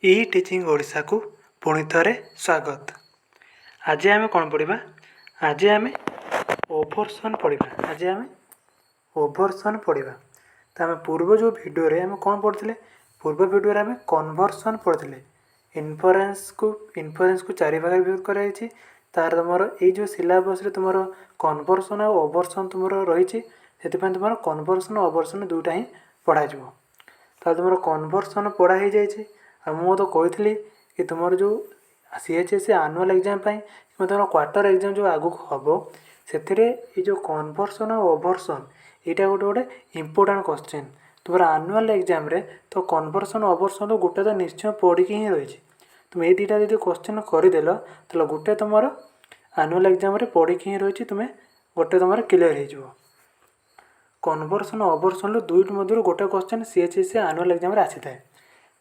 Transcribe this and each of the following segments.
ଇ teaching ଓଡ଼ିଶାକୁ ପୁଣି ଥରେ ସ୍ୱାଗତ। ଆଜି ଆମେ କ'ଣ ପଢ଼ିବା? ଆଜି ଆମେ ଓଭରସନ୍ ପଢ଼ିବା। ତ ଆମେ ପୂର୍ବ ଯେଉଁ ଭିଡ଼ିଓରେ ଆମେ କ'ଣ ପଢ଼ିଥିଲେ? ପୂର୍ବ ଭିଡ଼ିଓରେ ଆମେ କନଭର୍ସନ୍ ପଢ଼ିଥିଲେ। ଇନଫରେନ୍ସକୁ ଚାରି ଭାଗରେ ବିଭକ୍ତ କରାଯାଇଛି। ତା'ର ତୁମର ଏଇ ଯେଉଁ ସିଲାବସ୍ରେ ତୁମର କନଭର୍ସନ୍ ଆଉ ଓଭରସନ୍ ତୁମର ରହିଛି, ସେଥିପାଇଁ ତୁମର କନଭର୍ସନ୍ ଓଭରସନ୍ ଦୁଇଟା ହିଁ ପଢ଼ାଯିବ। ତାହେଲେ ତୁମର କନଭର୍ସନ୍ ପଢ଼ା ହେଇଯାଇଛି। ଆଉ ମୁଁ ତ କହିଥିଲି କି ତୁମର ଯେଉଁ CHSE ଆନୁଆଲ୍ ଏକ୍ଜାମ୍ ପାଇଁ କିମ୍ବା ତୁମର କ୍ୱାର୍ଟର ଏକ୍ଜାମ୍ ଯେଉଁ ଆଗକୁ ହେବ, ସେଥିରେ ଏଇ ଯେଉଁ କନଭର୍ସନ୍ ଆଉ ଓଭରସନ୍ ଏଇଟା ଗୋଟେ ଇମ୍ପୋର୍ଟାଣ୍ଟ କ୍ୱେଶ୍ଚିନ୍। ତୁମର ଆନୁଆଲ୍ ଏକ୍ଜାମ୍ରେ ତ କନଭର୍ସନ୍ ଓଭରସନ୍ ଗୋଟେ ତ ନିଶ୍ଚୟ ପଢ଼ିକି ହିଁ ରହିଛି। ତୁମେ ଏଇ ଦୁଇଟା ଯଦି କ୍ୱେଶ୍ଚିନ୍ କରିଦେଲ, ତାହେଲେ ଗୋଟେ ତୁମର ଆନୁଆଲ୍ ଏକ୍ଜାମ୍ରେ ପଢ଼ିକି ହିଁ ରହିଛି, ଗୋଟେ ତୁମର କ୍ଲିୟର୍ ହେଇଯିବ। କନଭର୍ସନ୍ ଓଭରସନ୍ରୁ ଦୁଇଟି ମଧ୍ୟରୁ ଗୋଟେ କ୍ୱେଶ୍ଚିନ୍ CHSE ଆନୁଆଲ୍ ଏକ୍ଜାମ୍ରେ ଆସିଥାଏ।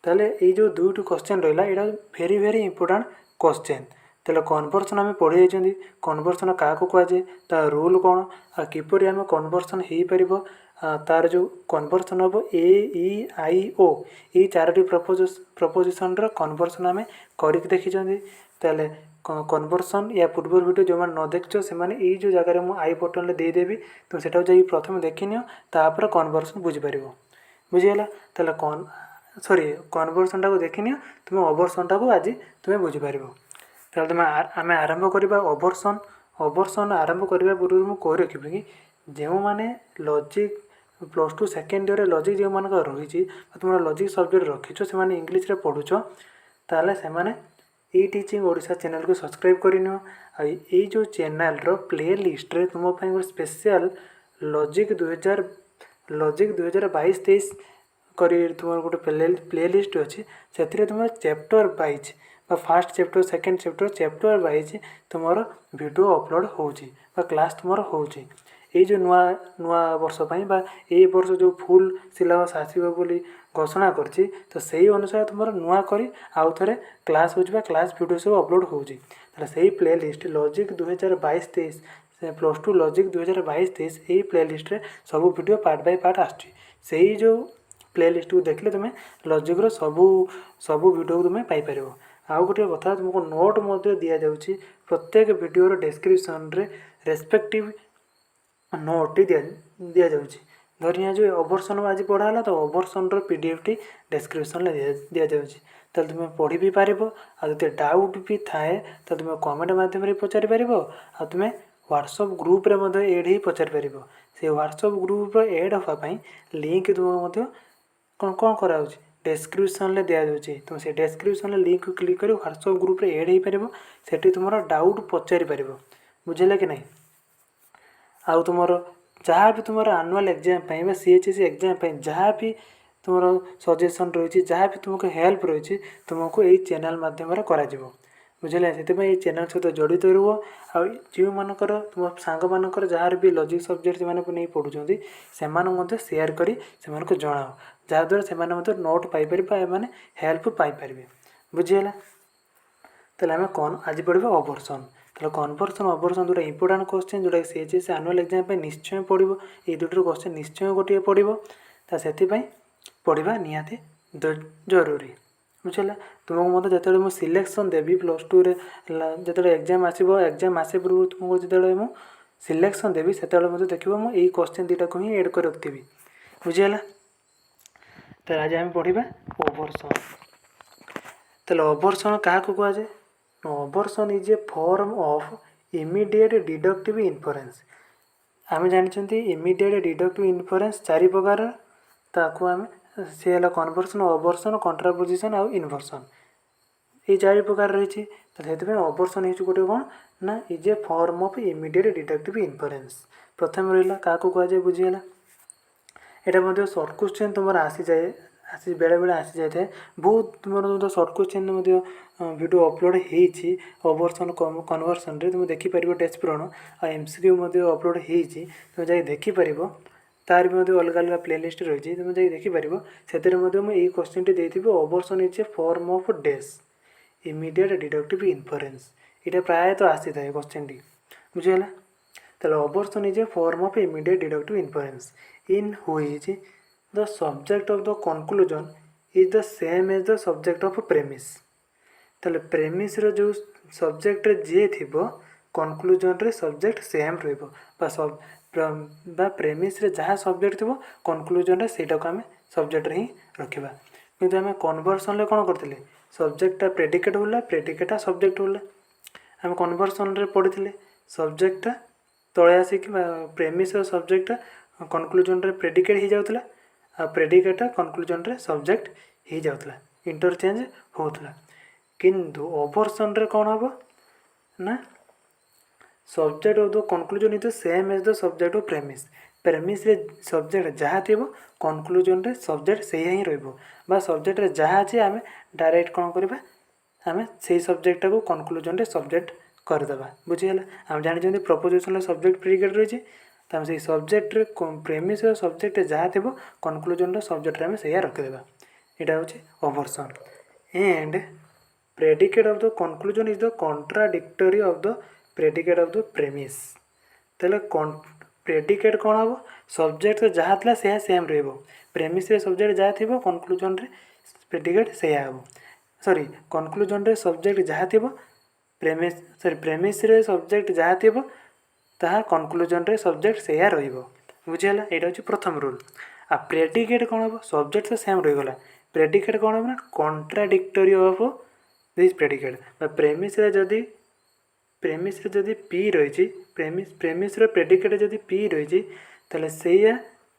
ତାହେଲେ ଏଇ ଯେଉଁ ଦୁଇଟି କ୍ୱେଶ୍ଚିନ୍ ରହିଲା, ଏଇଟା ଭେରି ଇମ୍ପୋର୍ଟାଣ୍ଟ କ୍ୱେଶ୍ଚିନ୍। ତାହେଲେ କନଭର୍ସନ୍ ଆମେ ପଢ଼ି ଯାଇଛନ୍ତି। କନଭର୍ସନ୍ କାହାକୁ କୁହାଯାଏ, ତା ରୁଲ୍ କ'ଣ, ଆଉ କିପରି ଆମେ କନଭର୍ସନ୍ ହେଇପାରିବ, ତା'ର ଯେଉଁ କନଭର୍ସନ୍ ହେବ A, E, I, O ଏଇ ଚାରୋଟି ପ୍ରପୋଜିସନ୍ର କନଭର୍ସନ୍ ଆମେ କରିକି ଦେଖିଛନ୍ତି। ତାହେଲେ କନଭର୍ସନ୍ ୟା ପୂର୍ବର ଭିଡ଼ିଓ ଯେଉଁମାନେ ନ ଦେଖିଛ, ସେମାନେ ଏଇ ଯେଉଁ ଜାଗାରେ ମୁଁ ଆଇ ବଟନ୍ରେ ଦେଇଦେବି, ତୁମେ ସେଟାକୁ ଯାଇକି ପ୍ରଥମେ ଦେଖିନିଅ, ତାପରେ କନଭର୍ସନ୍ ବୁଝିପାରିବ। ବୁଝିଗଲା? ତାହେଲେ କନଭର୍ସନ୍ଟାକୁ ଦେଖିନିଅ, ତୁମେ ଓଭରସନ୍ଟାକୁ ଆଜି ତୁମେ ବୁଝିପାରିବ। ତାହେଲେ ଆମେ ଆରମ୍ଭ କରିବା ଓଭରସନ୍ ଆରମ୍ଭ କରିବା ପୂର୍ବରୁ ମୁଁ କହି ରଖିବି କି ଯେଉଁମାନେ ଲଜିକ୍ +2 ସେକେଣ୍ଡ ଇୟର୍ରେ ଲଜିକ୍ ଯେଉଁମାନଙ୍କର ରହିଛି, ତୁମର ଲଜିକ୍ ସବଜେକ୍ଟ ରଖିଛ, ସେମାନେ ଇଂଲିଶରେ ପଢ଼ୁଛ, ତାହେଲେ ସେମାନେ ଇ ଟିଚିଂ ଓଡ଼ିଶା ଚ୍ୟାନେଲ୍କୁ ସବସ୍କ୍ରାଇବ୍ କରିନିଅ। ଆଉ ଏଇ ଯେଉଁ ଚ୍ୟାନେଲ୍ର ପ୍ଲେ ଲିଷ୍ଟରେ ତୁମ ପାଇଁ ଗୋଟେ ସ୍ପେଶିଆଲ୍ ଲଜିକ୍ 2022-23 କରି ତୁମର ଗୋଟେ ପ୍ଲେ ଲିଷ୍ଟ ଅଛି। ସେଥିରେ ତୁମର ଚ୍ୟାପ୍ଟର ୱାଇଜ୍ ବା first chapter, second chapter wise ତୁମର ଭିଡ଼ିଓ ଅପଲୋଡ଼ ହେଉଛି ବା କ୍ଲାସ୍ ତୁମର ହେଉଛି। ଏଇ ଯେଉଁ ନୂଆ ବର୍ଷ ପାଇଁ ବା ଏଇ ବର୍ଷ ଯେଉଁ ଫୁଲ୍ ସିଲାବସ୍ ଆସିବ ବୋଲି ଘୋଷଣା କରିଛି, ତ ସେଇ ଅନୁସାରେ ତୁମର ନୂଆ କରି ଆଉ ଥରେ କ୍ଲାସ୍ ହେଉଛି ବା କ୍ଲାସ୍ ଭିଡ଼ିଓ ସବୁ ଅପଲୋଡ଼ ହେଉଛି। ତାହେଲେ ସେଇ ପ୍ଲେ ଲିଷ୍ଟ ଲଜିକ୍ 2022-23 +2 ଲଜିକ୍ 2022-23 ଏଇ ପ୍ଲେ ଲିଷ୍ଟରେ ସବୁ ଭିଡ଼ିଓ ପାର୍ଟ ବାଇ ପାର୍ଟ ଆସୁଛି। ସେଇ ଯେଉଁ ପ୍ଲେ ଲିଷ୍ଟକୁ ଦେଖିଲେ ତୁମେ ଲଜିକ୍ର ସବୁ ଭିଡ଼ିଓକୁ ତୁମେ ପାଇପାରିବ। ଆଉ ଗୋଟିଏ କଥା, ତୁମକୁ ନୋଟ୍ ମଧ୍ୟ ଦିଆଯାଉଛି। ପ୍ରତ୍ୟେକ ଭିଡ଼ିଓର ଡେସ୍କ୍ରିପସନ୍ରେ ରେସ୍ପେକ୍ଟିଭ୍ ନୋଟ୍ଟି ଦିଆଯାଉଛି। ଧରିନିଆ ଯେଉଁ ଓଭରସନ୍ ଆଜି ପଢ଼ା ହେଲା, ତ ଓଭରସନ୍ର PDFଟି ଡେସ୍କ୍ରିପସନ୍ରେ ଦିଆଯାଉଛି। ତାହେଲେ ତୁମେ ପଢ଼ି ବି ପାରିବ। ଆଉ ଯଦି ଡାଉଟ୍ ବି ଥାଏ, ତାହେଲେ ତୁମେ କମେଣ୍ଟ ମାଧ୍ୟମରେ ପଚାରିପାରିବ। ଆଉ ତୁମେ ହ୍ୱାଟ୍ସଆପ୍ ଗ୍ରୁପ୍ରେ ମଧ୍ୟ ଏଡ଼୍ ହେଇ ପଚାରିପାରିବ। ସେଇ ହ୍ୱାଟ୍ସଆପ୍ ଗ୍ରୁପ୍ର ଏଡ଼୍ ହେବା ପାଇଁ ଲିଙ୍କ୍ ତୁମକୁ ମଧ୍ୟ କ'ଣ କରାହେଉଛି, ଡେସ୍କ୍ରିପସନ୍ରେ ଦିଆଯାଉଛି। ତୁମେ ସେ ଡେସ୍କ୍ରିପସନ୍ରେ ଲିଙ୍କ୍କୁ କ୍ଲିକ୍ କରି ହ୍ୱାଟ୍ସଆପ୍ ଗ୍ରୁପ୍ରେ ଏଡ଼୍ ହେଇପାରିବ। ସେଠି ତୁମର ଡାଉଟ୍ ପଚାରିପାରିବ। ବୁଝିଲେ କି ନାହିଁ? ଆଉ ତୁମର ଯାହା ବି ତୁମର ଆନୁଆଲ୍ ଏକ୍ଜାମ୍ ପାଇଁ ବା CHSE ଏକ୍ଜାମ୍ ପାଇଁ ଯାହା ବି ତୁମର ସଜେସନ୍ ରହିଛି, ଯାହା ବି ତୁମକୁ ହେଲ୍ପ ରହିଛି, ତୁମକୁ ଏଇ ଚ୍ୟାନେଲ୍ ମାଧ୍ୟମରେ କରାଯିବ। ବୁଝିଲେ? ସେଥିପାଇଁ ଏଇ ଚ୍ୟାନେଲ୍ ସହିତ ଜଡ଼ିତ ରୁହ। ଆଉ ଯେଉଁମାନଙ୍କର ତୁମ ସାଙ୍ଗମାନଙ୍କର ଯାହାର ବି ଲଜିକ୍ ସବଜେକ୍ଟ ସେମାନଙ୍କୁ ନେଇ ପଢ଼ୁଛନ୍ତି, ସେମାନଙ୍କୁ ମଧ୍ୟ ସେୟାର କରି ସେମାନଙ୍କୁ ଜଣାଅ, ଯାହାଦ୍ୱାରା ସେମାନେ ମଧ୍ୟ ନୋଟ୍ ପାଇପାରିବେ ବା ଏମାନେ ହେଲ୍ପ ପାଇପାରିବେ। ବୁଝିହେଲା? ତାହେଲେ ଆମେ ଆଜି ପଢ଼ିବା ଓଭରସନ୍। ତାହେଲେ କନଭର୍ସନ୍ ଓଭରସନ୍ ଦୁଇଟା ଇମ୍ପୋର୍ଟାଣ୍ଟ କ୍ୱେଶ୍ଚିନ୍, ଯେଉଁଟାକି CHSE ଆନୁଆଲ୍ ଏକ୍ଜାମ୍ ପାଇଁ ନିଶ୍ଚୟ ପଡ଼ିବ। ଏଇ ଦୁଇଟିର କ୍ୱେଶ୍ଚିନ୍ ନିଶ୍ଚୟ ଗୋଟିଏ ପଡ଼ିବ। ତ ସେଥିପାଇଁ ପଢ଼ିବା ନିହାତି ଜରୁରୀ। ବୁଝିଲା? ତୁମକୁ ମଧ୍ୟ ଯେତେବେଳେ ମୁଁ ସିଲେକ୍ସନ୍ ଦେବି +2ରେ ଯେତେବେଳେ ଏକ୍ଜାମ୍ ଆସିବ, ଏକ୍ଜାମ୍ ଆସେ ପୂର୍ବରୁ ତୁମକୁ ଯେତେବେଳେ ମୁଁ ସିଲେକ୍ସନ୍ ଦେବି, ସେତେବେଳେ ମଧ୍ୟ ଦେଖିବ ମୁଁ ଏଇ କ୍ୱେଶ୍ଚିନ୍ ଦୁଇଟାକୁ ହିଁ ଏଡ଼୍ କରି ରଖିଥିବି। ବୁଝିହେଲା? ତାହେଲେ ଆଜି ଆମେ ପଢ଼ିବା ଓଭରସନ୍। ତାହେଲେ ଓଭରସନ୍ କାହାକୁ କୁହାଯାଏ? Obversion is a form of immediate deductive inference. ଆମେ ଜାଣିଛନ୍ତି ଇମିଡ଼ିଏଟ୍ ଡିଡକ୍ଟିଭ୍ ଇନଫରେନ୍ସ 4 ପ୍ରକାର। ତାକୁ ସେ ହେଲା କନଭର୍ସନ୍, ଓଭରସନ୍, କଣ୍ଟ୍ରାପୋଜିସନ୍ ଆଉ ଇନଭର୍ସନ୍। ଏଇ 4 ପ୍ରକାର ରହିଛି। ତ ସେଥିପାଇଁ ଓଭରସନ୍ ହେଉଛି ଗୋଟେ କ'ଣ ନା is a form of immediate deductive inference. ପ୍ରଥମେ ରହିଲା କାହାକୁ କୁହାଯାଏ, ବୁଝିହେଲା? ଏଇଟା ମଧ୍ୟ ସର୍ଟ କ୍ୱେଶ୍ଚିନ୍ ତୁମର ବେଳେବେଳେ ଆସିଯାଇଥାଏ। ବହୁତ ତୁମର ସର୍ଟ କ୍ୱେଶ୍ଚିନ୍ ମଧ୍ୟ ଭିଡ଼ିଓ ଅପଲୋଡ଼ ହେଇଛି ଓଭରସନ୍ କନଭର୍ସନ୍ରେ। ତୁମେ ଦେଖିପାରିବ ଟେଷ୍ଟ ପୂରଣ। ଆଉ MCQ ମଧ୍ୟ ଅପଲୋଡ଼ ହେଇଛି, ତୁମେ ଯାଇ ଦେଖିପାରିବ। ତାର ବି ମଧ୍ୟ ଅଲଗା ପ୍ଲେ ଲିଷ୍ଟ ରହିଛି, ତୁମେ ଯାଇ ଦେଖିପାରିବ। ସେଥିରେ ମଧ୍ୟ ମୁଁ ଏଇ କ୍ୱେଶ୍ଚିନ୍ଟି ଦେଇଥିବି, obversion is a form of this immediate deductive inference. ଏଇଟା ପ୍ରାୟତଃ ଆସିଥାଏ କ୍ୱେଶ୍ଚିନ୍ଟି। ବୁଝିହେଲା? ତାହେଲେ obversion is a form of immediate deductive inference in which the subject of the conclusion is the same as the subject of premise ताले premise रो जो subject जे थिबो कनक्लूजन रे सब्जेक्ट सेम रहइबो बा प्रेमिस रे जहाँ सब्जेक्ट थिबो कनक्लूजन रे सेटा को हमें सब्जेक्ट रे ही रखिबा किंतु हमें कन्वर्सन रे कोन करथिले सब्जेक्टटा प्रेडिकेट होला प्रेडिकेटटा सब्जेक्ट होला हम कन्वर्सन रे पढ़िथिले सब्जेक्टटा तळे आसी कि प्रेमिस रो सब्जेक्टटा कनक्लूजन रे प्रेडिकेट ही जाउतला आ प्रेडिकेटटा कनक्लूजन रे सब्जेक्ट ही जाउतला इंटरचेंज होउतला किंतु ओवरसन रे कोन हबो ना subject of the conclusion is the same as the subject of premise premise रे सब्जेक्ट जहाँ थिबो कनक्लूजन रे सब्जेक्ट सेही ही रहइबो बा सब्जेक्ट रे जहाँ अछि आमे डायरेक्ट कोन करबा आमे सेही सब्जेक्ट को कनक्लूजन रे सब्जेक्ट कर देबा बुझी हला हम जानि जंदी प्रोपोजिशन रे सब्जेक्ट प्रेडिकेट रही तम से सब्जेक्ट रे प्रेमिस रे सब्जेक्ट जहाँ थिबो कनक्लूजन रे सब्जेक्ट रे आमे सेया रख देबा एटा होछि ओवरसन and predicate of the conclusion is the contradictory of the predicate of the premise तेले predicate कौन हम सब्जेक्ट जहाँ था से सेम रही प्रेमिस रे सब्जेक्ट जहाँ थी कनक्लूजन रे predicate से हम सॉरी कनक्लूजन रे सब्जेक्ट जहाँ थी प्रेमिस सॉरी प्रेमिस रे सब्जेक्ट जहाँ थी ताहा कनक्लूजन रे सब्जेक्ट से रहिबो बुझियला एटा होची प्रथम रूल आ प्रेडिकेट कौन हम सब्जेक्ट तो सेम रही गला प्रेडिकेट कौन हम ना contradictory of this predicate premise रे जदि पी रही प्रेमिस रे प्रेडिकेट जदि पी रही ताले सेया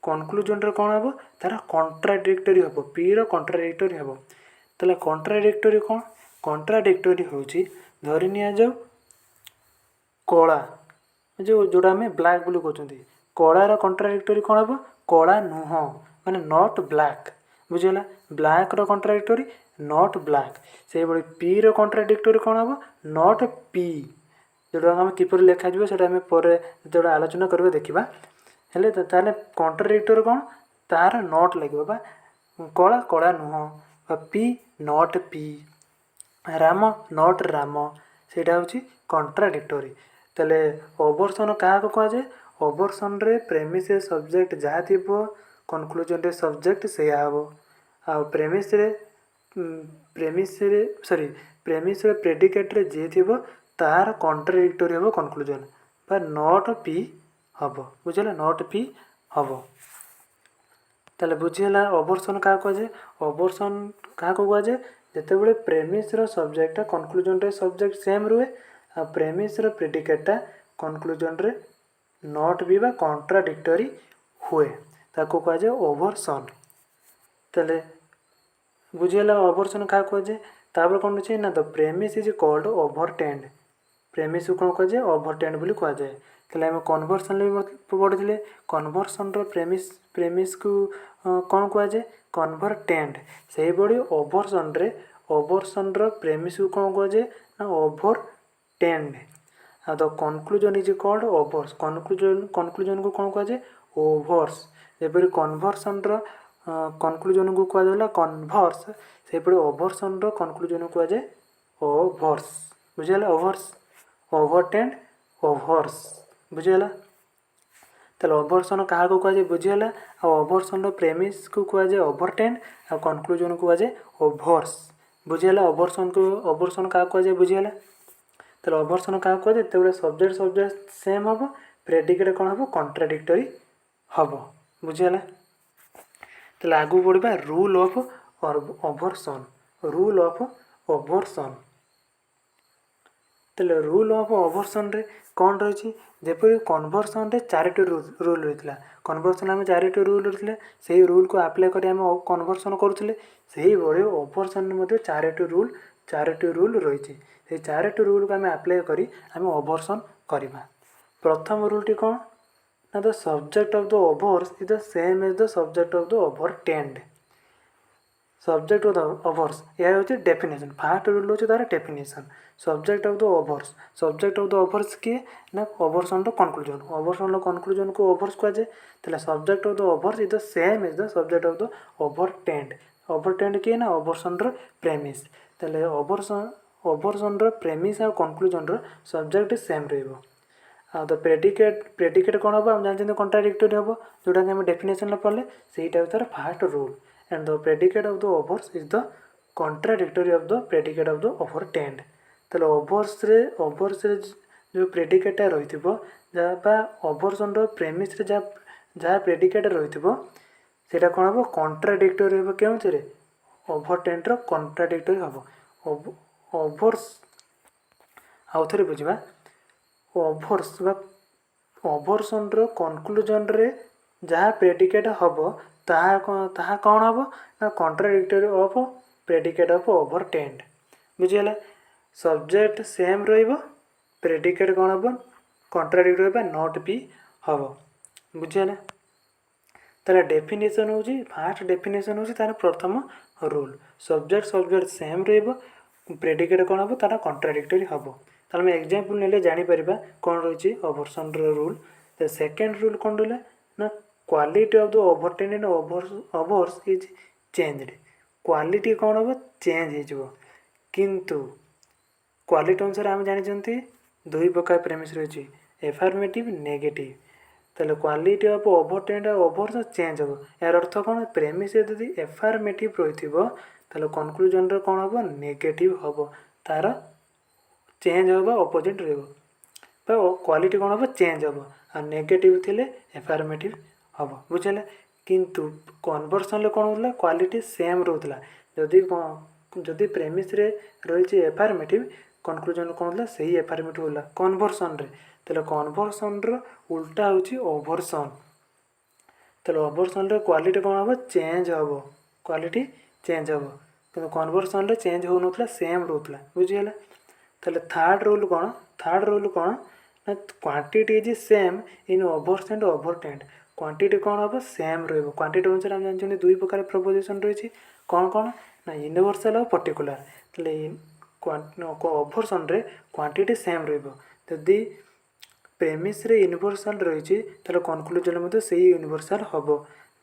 कनक्लूजन रे कौन हम तार कॉन्ट्राडिक्टरी हम पी रो कॉन्ट्राडिक्टरी हम ताले कॉन्ट्राडिक्टरी कौन कॉन्ट्राडिक्टरी होची धरि निया जाऊ कला जो जोड़ा आम ब्लैक बोली कहते कलार कॉन्ट्राडिक्टरी कौन हम कला नुह माने नॉट ब्लैक बुझीगला ब्लैक रो कॉन्ट्राडिक्टरी नॉट ब्लैक से बड़ी पी रो कॉन्ट्राडिक्टरी कौन हम नॉट पी जोड़ा आम किपर लिखा जो आम पर जो आलोचना करबे देखिबा हेले ताले कॉन्ट्राडिक्टरी कौन तार नॉट लगे बा कला कला नुह P not P Ram not Ram सेटा होची कॉन्ट्राडिक्टरी ताले ओवरसन क्या कहुए ओवरसन रे प्रेमिस रे सब्जेक्ट जहाँ थी कनक्लूजन रे सब्जेक्ट से हम आ प्रेमिस रे प्रेडिकेट रे जे थी तार कॉन्ट्राडिक्टरी हम कनक्लूजन बा नॉट पी हम बुझे नॉट पी हम ताले बुझीगला ओवरसन क्या कहुए ओवरसन क्या कहुए जिते बड़े प्रेमिस रो सब्जेक्ट कनक्लूजन रे सब्जेक्ट सेम रुए आ प्रेमिस रो प्रेडिकेटा कनक्लूजन रे नॉट भी बा कॉन्ट्राडिक्टरी हुए ताको कहुए ओवरसन ताले बुझीगला ओवरसन क्या कहुए तापर कौन अच्छे ना the premise is called obvertend premise को कौन कहुए ओवरटेन्ड बोली कहुए ताले आम कन्वर्सन भी पढ़ी कन्वर्सन रो प्रेमिस को कौन कहुए कन्वर्टेन्ड से बड़ी ओवरसन रो प्रेमिस को कौन कहुए ना ओवरटेन्ड आ the conclusion is called obverse conclusion को कौन कहुए ओवर्स जेपरी कन्वर्सन रो कनक्लूजन को कहुला कन्वर्स से पड़े ओवरसन रो कनक्लूजन को कहुए ओवर्स बुझीगला ओवर्स ओवरटेन्ड ओवर्स बुझीगला ताले ओवरसन क्या कहुए बुझीगला आ ओवरसन रो प्रेमिस को कहुए ओवरटेन्ड आ कनक्लूजन को कहुए ओवर्स बुझीगला ओवरसन क्या कहुए बुझीगला ताले ओवरसन क्या कहुए जिते सब्जेक्ट सेम हम प्रेडिकेट कौन हम कॉन्ट्राडिक्टरी हम बुझीगला ताले आगू बढ़िबा रूल ऑफ ओवरसन रूल ऑफ ओवरसन ताले रूल ऑफ ओवरसन रे कौन रही जेपरी कन्वर्सन रे चारिटी रूल रही कन्वर्सन आम चारिटी रूल रही से रूल को अप्लाई करी आम कन्वर्सन करुले से भाई ओवरसन चारिटी रूल रही से चारिटी रूल को आम अप्लाई करी आम ओवरसन करवा प्रथम रूल टी कौन ना the subject of the obverse is the same as the subject of the obvertend subject of the obverse यह हूँ डेफिनेशन फास्ट रूल हूँ तार definition subject of the obverse किए ना ओवरसन कनक्लूजन को ओवर्स कहुए subject of the obverse is the same as the subject of the obvertend किए ना ओवरसन प्रेमिस तेल ओवरसन प्रेमिस आ कनक्लूजन सब्जेक्ट सेम रही आ द प्रेडिकेट कौन हम आम जानते कॉन्ट्राडिक्टरी हम जोटा कि आम डेफिनेशन पढ़ले से तार fast rule and the predicate of the obverse is the contradictory of the predicate of the overturned. ତାହେଲେ obverse जो ପ୍ରେଡିକେଟ୍ଟା ରହିଥିବ ଯାହା ବା ଅଭରସନ୍ର ପ୍ରେମିସ୍ରେ ଯାହା ପ୍ରେଡିକେଟ୍ ରହିଥିବ ସେଇଟା କ'ଣ ହେବ କଣ୍ଟ୍ରାଡିକ୍ଟୋରୀ ହେବ କେଉଁଥିରେ ଓଭରଟେଣ୍ଟର କଣ୍ଟ୍ରାଡିକ୍ଟୋରୀ ହେବ ଓଭର୍ସ ଆଉ ଥରେ ବୁଝିବା ଓଭର୍ସ ବା ଓଭରସନ୍ର କନକ୍ଲୁଜନରେ ଯାହା ପ୍ରେଡିକେଟ୍ ହେବ ତାହା କ'ଣ ହେବ ନା କଣ୍ଟ୍ରାଡିକ୍ଟୋରୀ ଅଫ୍ ପ୍ରେଡିକେଟ୍ ଅଫ୍ ଓଭରଟେଣ୍ଟ ବୁଝିଗଲା ସବଜେକ୍ଟ ସେମ୍ ରହିବ ପ୍ରେଡିକେଟ୍ କ'ଣ ହେବ କଣ୍ଟ୍ରାଡିକ୍ଟୋରୀ ବା ନଟ୍ ବି ହେବ ବୁଝିଗଲା ତାର ଡେଫିନେସନ୍ ହେଉଛି ଫାର୍ଷ୍ଟ ଡେଫିନେସନ୍ ହେଉଛି ତାର ପ୍ରଥମ ରୁଲ୍ ସବଜେକ୍ଟ ସେମ୍ ରହିବ ପ୍ରେଡିକେଟ୍ କ'ଣ ହେବ ତାର କଣ୍ଟ୍ରାଡିକ୍ଟୋରୀ ହେବ ତାହେଲେ ଆମେ ଏକ୍ଜାମ୍ପଲ୍ ନେଲେ ଜାଣିପାରିବା କ'ଣ ରହିଛି ଓଭରସନ୍ର ରୁଲ୍ ଦ ସେକେଣ୍ଡ ରୁଲ୍ କ'ଣ ରହିଲା ନା quality of the obvertend and obverse is changed quality କ'ଣ ହେବ ଚେଞ୍ଜ ହେଇଯିବ କିନ୍ତୁ କ୍ୱାଲିଟି ଅନୁସାରେ ଆମେ ଜାଣିଛନ୍ତି ଦୁଇ ପ୍ରକାର ପ୍ରେମିସ୍ ରହିଛି ଏଫାର୍ମେଟିଭ୍ ନେଗେଟିଭ୍ ତାହେଲେ କ୍ୱାଲିଟି ଅଫ୍ ଓଭରଟେନ୍ ଆଉ ଓଭର୍ସ ଚେଞ୍ଜ ହେବ ଏହାର ଅର୍ଥ କ'ଣ ପ୍ରେମିସ୍ ଯଦି ଏଫାର୍ମେଟିଭ୍ ରହିଥିବ ତାହେଲେ କନକ୍ଲୁଜନ୍ରେ କ'ଣ ହେବ ନେଗେଟିଭ୍ ହେବ ତା'ର ଚେଞ୍ଜ ହେବ ଅପୋଜିଟ୍ ରହିବ ବା କ୍ୱାଲିଟି କ'ଣ ହେବ ଚେଞ୍ଜ ହେବ ଆଉ ନେଗେଟିଭ୍ ଥିଲେ ଏଫାର୍ମେଟିଭ୍ ହେବ ବୁଝିଲା କିନ୍ତୁ କନଭର୍ସନ୍ରେ କ'ଣ ହେଉଥିଲା କ୍ୱାଲିଟି ସେମ୍ ରହୁଥିଲା ଯଦି ପ୍ରେମିସ୍ରେ ରହିଛି ଏଫାର୍ମେଟିଭ୍ କନକ୍ଲୁଜନ୍ କ'ଣ ହେଲା ସେଇ ଏଫାର୍ମେଟିଭ୍ ହେଲା କନଭର୍ସନ୍ରେ ତାହେଲେ କନଭର୍ସନ୍ର ଉଲ୍ଟା ହେଉଛି ଓଭରସନ୍ ତାହେଲେ ଓଭରସନ୍ରେ କ୍ୱାଲିଟି କ'ଣ ହେବ ଚେଞ୍ଜ ହେବ କ୍ୱାଲିଟି ଚେଞ୍ଜ ହେବ କିନ୍ତୁ କନଭର୍ସନ୍ରେ ଚେଞ୍ଜ ହେଉନଥିଲା ସେମ୍ ରହୁଥିଲା ବୁଝିଗଲା ତାହେଲେ ଥାର୍ଡ଼ ରୁଲ୍ କ'ଣ ନା quantity is same in obverse and obvertend quantity କ'ଣ ହେବ ସେମ୍ ରହିବ କ୍ୱାଣ୍ଟିଟି ଅନୁସାରେ ଆମେ ଜାଣିଛନ୍ତି ଦୁଇ ପ୍ରକାର ପ୍ରପୋଜିସନ୍ ରହିଛି କ'ଣ ନା ୟୁନିଭର୍ସାଲ୍ ଆଉ ପର୍ଟିକୁଲାର ତାହେଲେ ଓଭରସନ୍ରେ କ୍ୱାଣ୍ଟିଟି ସେମ୍ ରହିବ ଯଦି ପ୍ରେମିସ୍ରେ ୟୁନିଭର୍ସାଲ୍ ରହିଛି ତାହେଲେ କନକ୍ଲୁଜନ୍ ମଧ୍ୟ ସେଇ ୟୁନିଭର୍ସାଲ୍ ହେବ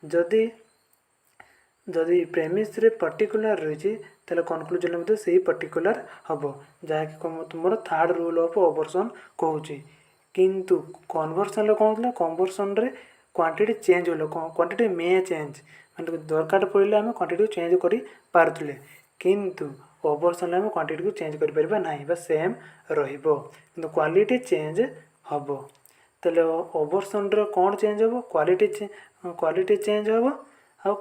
ଯଦି ପ୍ରେମିସ୍ରେ ପର୍ଟିକୁଲାର ରହିଛି ତାହେଲେ କନକ୍ଲୁଜନ୍ ମଧ୍ୟ ସେଇ ପର୍ଟିକୁଲାର ହେବ ଯାହାକି ତୁମର ଥାର୍ଡ଼ ରୁଲ୍ ଅଫ୍ ଓଭରସନ୍ କହୁଛି କିନ୍ତୁ କନଭର୍ସନ୍ରେ କ'ଣ ହେଉଥିଲା କନଭର୍ସନ୍ରେ କ୍ୱାଣ୍ଟିଟି ଚେଞ୍ଜ ହେଲା କ୍ୱାଣ୍ଟିଟି ମେ ଚେଞ୍ଜ ମାନେ ଦରକାର ପଡ଼ିଲେ ଆମେ କ୍ୱାଣ୍ଟିଟିକୁ ଚେଞ୍ଜ କରିପାରୁଥିଲେ କିନ୍ତୁ ଓଭରସନ୍ରେ ଆମେ କ୍ୱାଣ୍ଟିଟିକୁ ଚେଞ୍ଜ କରିପାରିବା ନାହିଁ ବା ସେମ୍ ରହିବ କିନ୍ତୁ କ୍ୱାଲିଟି ଚେଞ୍ଜ ହେବ ତାହେଲେ ଓଭରସନ୍ର କ'ଣ ଚେଞ୍ଜ ହେବ କ୍ୱାଲିଟି ଚେଞ୍ଜ ହେବ ଆଉ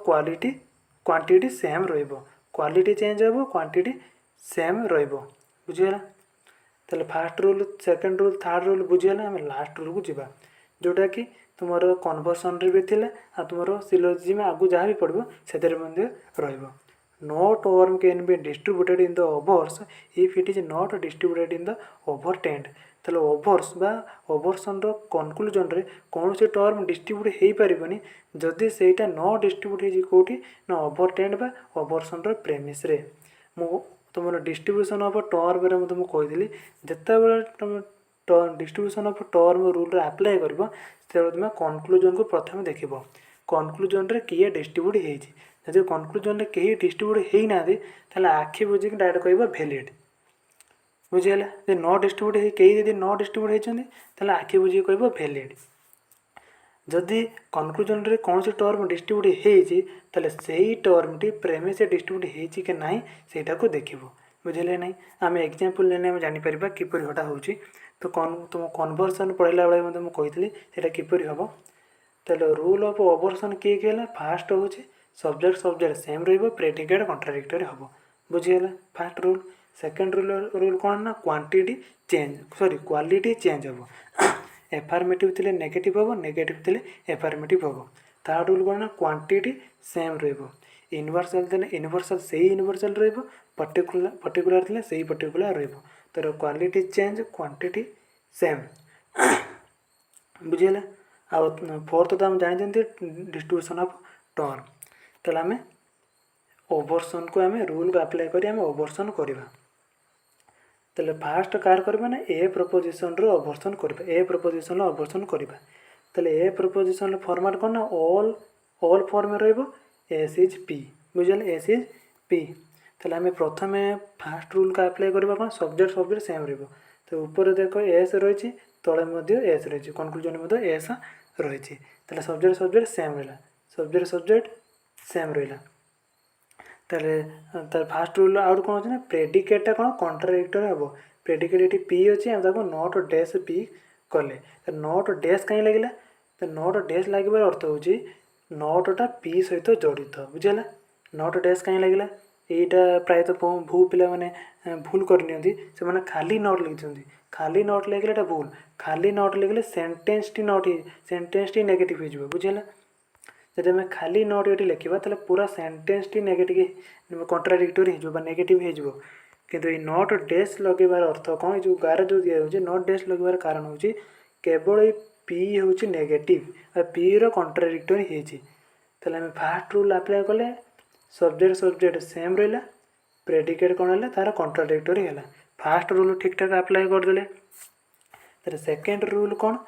କ୍ୱାଣ୍ଟିଟି ସେମ୍ ରହିବ କ୍ୱାଲିଟି ଚେଞ୍ଜ ହେବ କ୍ୱାଣ୍ଟିଟି ସେମ୍ ରହିବ ବୁଝିଗଲା ତାହେଲେ first rule second rule third rule ବୁଝିଗଲା ଆମେ ଲାଷ୍ଟ ରୁଲ୍କୁ ଯିବା ଯେଉଁଟାକି ତୁମର କନଭର୍ସନ୍ରେ ବି ଥିଲା ଆଉ ତୁମର ସିଲୋଜିମ୍ ଆଗକୁ ଯାହା ବି ପଡ଼ିବ ସେଥିରେ ମଧ୍ୟ ରହିବ no term can be distributed in the overs if it is not distributed in the overturned ତାହେଲେ ଓଭର୍ସ ବା ଓଭରସନ୍ର କନକ୍ଲୁଜନ୍ରେ କୌଣସି ଟର୍ମ ଡିଷ୍ଟ୍ରିବ୍ୟୁଟ୍ ହୋଇପାରିବନି ଯଦି ସେଇଟା ନ ଡିଷ୍ଟ୍ରିବ୍ୟୁଟ୍ ହେଇଛି କେଉଁଠି ନା ଓଭରଟେଣ୍ଡ ବା ଓଭରସନ୍ର ପ୍ରେମିସ୍ରେ ମୁଁ ତୁମର ଡିଷ୍ଟ୍ରିବ୍ୟୁସନ୍ ଅଫ୍ ଟର୍ମରେ ମୁଁ ତୁମକୁ କହିଥିଲି ଯେତେବେଳେ ତୁମେ ଡିଷ୍ଟ୍ରିବ୍ୟୁସନ୍ ଅଫ୍ ଟର୍ମ ରୁଲ୍ରେ ଆପ୍ଲାଏ କରିବ ସେତେବେଳେ ତୁମେ କନକ୍ଲୁଜନ୍କୁ ପ୍ରଥମେ ଦେଖିବ କନକ୍ଲୁଜନ୍ରେ କିଏ ଡିଷ୍ଟ୍ରିବ୍ୟୁଟ୍ ହେଇଛି ଯଦି କନକ୍ଲୁଜନ୍ରେ କେହି ଡିଷ୍ଟ୍ରିବ୍ୟୁଟ୍ ହେଇନାହାନ୍ତି ତାହେଲେ ଆଖି ବୁଝିକି ଡାଇରେକ୍ଟ କହିବ ଭ୍ୟାଲିଡ୍ ବୁଝିଗଲା ଯଦି କେହି ଯଦି ନ ଡିଷ୍ଟ୍ରିବ୍ୟୁଟ୍ ହେଇଛନ୍ତି ତାହେଲେ ଆଖି ବୁଝିକି କହିବ ଭ୍ୟାଲିଡ୍ ଯଦି କନକ୍ଲୁଜନ୍ରେ କୌଣସି ଟର୍ମ ଡିଷ୍ଟ୍ରିବ୍ୟୁଟ୍ ହେଇଛି ତାହେଲେ ସେଇ ଟର୍ମଟି ପ୍ରେମିସ୍ରେ ଡିଷ୍ଟ୍ରିବ୍ୟୁଟ୍ ହେଇଛି କି ନାହିଁ ସେଇଟାକୁ ଦେଖିବ ବୁଝିଲେ ନାହିଁ ଆମେ ଏକ୍ଜାମ୍ପଲ୍ ନେଲେ ଆମେ ଜାଣିପାରିବା କିପରି ହେଟା ହେଉଛି ତ ତୁମ କନଭର୍ସନ୍ ପଢ଼ିଲା ବେଳେ ମଧ୍ୟ ମୁଁ କହିଥିଲି ସେଇଟା କିପରି ହେବ ତାହେଲେ ରୁଲ୍ ଅଫ୍ ଓଭରସନ୍ କିଏ ହେଲା ଫାଷ୍ଟ ହେଉଛି ସବଜେକ୍ଟ ସେମ୍ ରହିବ ପ୍ରେଡିକେଟ୍ କଣ୍ଟ୍ରାଡିକ୍ଟୋରୀ ହେବ ବୁଝିଗଲା ଫାର୍ଷ୍ଟ ରୁଲ୍ ସେକେଣ୍ଡ ରୁଲ୍ କ'ଣ ନା କ୍ୱାଲିଟି ଚେଞ୍ଜ ହେବ ଏଫାର୍ମେଟିଭ୍ ଥିଲେ ନେଗେଟିଭ୍ ହେବ ନେଗେଟିଭ୍ ଥିଲେ ଏଫାର୍ମେଟିଭ୍ ହେବ ଥାର୍ଡ଼ ରୁଲ୍ କ'ଣ ନା କ୍ୱାଣ୍ଟିଟି ସେମ୍ ରହିବ ୟୁନିଭର୍ସାଲ୍ ଥିଲେ ୟୁନିଭର୍ସାଲ୍ ସେଇ ୟୁନିଭର୍ସାଲ୍ ରହିବ ପର୍ଟିକୁଲାର ଥିଲେ ସେଇ ପର୍ଟିକୁଲାର ରହିବ ତାର କ୍ୱାଲିଟି ଚେଞ୍ଜ କ୍ୱାଣ୍ଟିଟି ସେମ୍ ବୁଝିଗଲା ଆଉ ଫୋର୍ଥ ତ ଆମେ ଜାଣିଛନ୍ତି ଡିଷ୍ଟ୍ରିବ୍ୟୁସନ୍ ଅଫ୍ ଟର୍ମ ତାହେଲେ ଆମେ ଓଭରସନ୍କୁ ଆମେ ରୁଲ୍କୁ ଆପ୍ଲାଏ କରି ଆମେ ଓଭରସନ୍ କରିବା ତାହେଲେ ଫାଷ୍ଟ କାହାର କରିବା ନା ଏ ପ୍ରପୋଜିସନ୍ର ଓଭରସନ୍ କରିବା ତାହେଲେ ଏ ପ୍ରପୋଜିସନ୍ର ଫର୍ମାଟ୍ କ'ଣ ନା ଅଲ୍ ଫର୍ମ ରହିବ ଏସ୍ ଇଜ୍ ପି ବୁଝିଗଲେ ଏସ୍ ଇଜ୍ ପି ତାହେଲେ ଆମେ ପ୍ରଥମେ ଫାଷ୍ଟ ରୁଲ୍କୁ ଆପ୍ଲାଏ କରିବା କ'ଣ ସବଜେକ୍ଟ ସେମ୍ ରହିବ ତ ଉପରେ ଦେଖ ଏସ୍ ରହିଛି ତଳେ ମଧ୍ୟ ଏସ୍ ରହିଛି କନକ୍ଲୁଜନ୍ ମଧ୍ୟ ଏସ୍ ରହିଛି ତାହେଲେ ସବଜେକ୍ଟ ସେମ୍ ରହିଲା ସବଜେକ୍ଟ ସେମ୍ ରହିଲା ताले तार फास्ट रूल आउट कौन अच्छे ना प्रेडिकेटा कौन कॉन्ट्राडिक्टरी हम प्रेडिकेट ये पी अच्छे आम ताको नॉट डैश पी कले नॉट डैश कहीं लगे तो नॉट डैश लगे अर्थ हूँ नॉटटा पी सहित जड़ित बुझेगा नॉट डैश कहीं लगे यहाँ प्रायतः भू पिला माने भूल करनी से खाली नॉट लिखी खाली नॉट लगे भूल खाली नॉट लगे sentence T not sentence T negative हो बुझेगा जब आम खाली नॉट ये लिखा तो पूरा सेंटेंस टी नेगेटिव कॉन्ट्राडिक्टरी हो नेगेटिव हो किंतु ये नॉट डैश लगेबार अर्थ कौन जो गार जो दिखाई नॉट डैश लगेबार कारण हूँ केवल ये पी हूँ नेगेटिव पी रॉन्ट्राडिक्टरी होते आम फास्ट रूल आप्लाय कले सब्जेक्ट सब्जेक्ट सेम रहा प्रेडिकेट कौन है तार कॉन्ट्राडिक्टरी है फास्ट रूल ठीक ठाक आप्लाय करदे तर सेकेंड रूल कौन